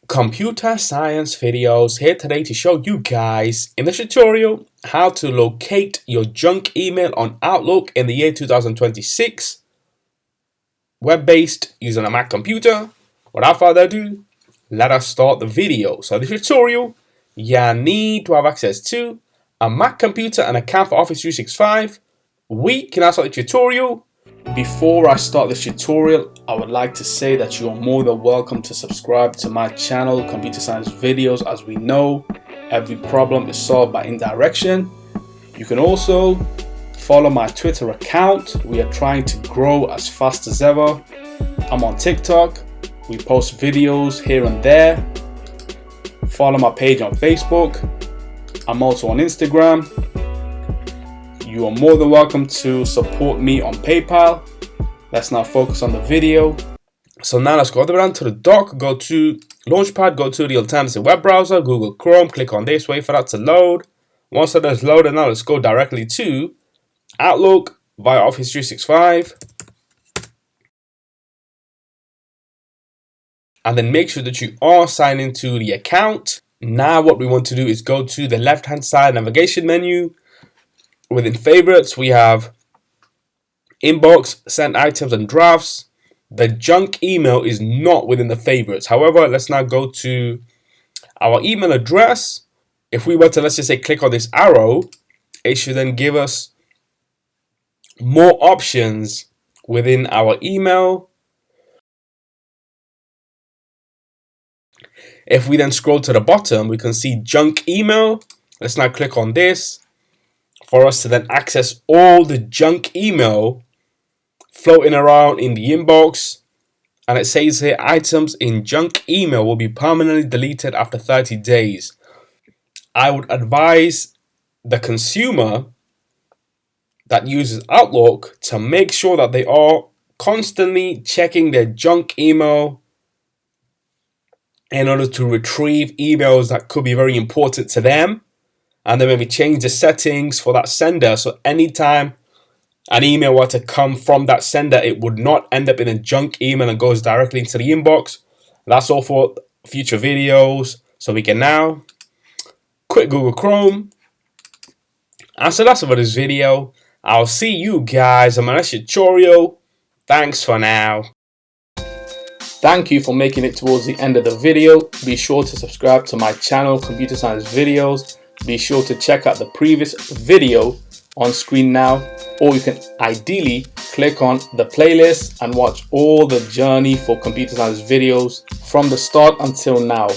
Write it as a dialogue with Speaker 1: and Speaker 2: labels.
Speaker 1: Computer Science Videos here today to show you guys in this tutorial how to locate your junk email on Outlook in the year 2026, web-based using a Mac computer. Without further ado, let us start the video. So this tutorial, you need to have access to a Mac computer and account for Office 365. We can now start the tutorial. Before I start this tutorial, I would like to say that you are more than welcome to subscribe to my channel, Computer Science Videos. As we know, every problem is solved by indirection. You can also follow my Twitter account. We are trying to grow as fast as ever. I'm on TikTok. We post videos here and there. Follow my page on Facebook. I'm also on Instagram. You are more than welcome to support me on PayPal. Let's now focus on the video. So now let's go down to the dock, go to Launchpad, go to the alternative web browser, Google Chrome, click on this, wait for that to load. Once that is loaded, now let's go directly to Outlook via Office 365. And then make sure that you are signed into the account. Now what we want to do is go to the left-hand side navigation menu. Within favorites, we have inbox, sent items, and drafts. The junk email is not within the favorites. However, let's now go to our email address. If we were to, let's just say, click on this arrow, it should then give us more options within our email. If we then scroll to the bottom, we can see junk email. Let's now click on this for us to then access all the junk email floating around in the inbox. And it says here, items in junk email will be permanently deleted after 30 days. I would advise the consumer that uses Outlook to make sure that they are constantly checking their junk email in order to retrieve emails that could be very important to them. And then maybe change the settings for that sender, so anytime an email were to come from that sender, it would not end up in a junk email and goes directly into the inbox. That's all for future videos. So we can now quit Google Chrome. And so that's it for this video. I'll see you guys on my next tutorial. Thanks for now. Thank you for making it towards the end of the video. Be sure to subscribe to my channel, Computer Science Videos. Be sure to check out the previous video on screen now, or you can ideally click on the playlist and watch all the journey for Computer Science Videos from the start until now.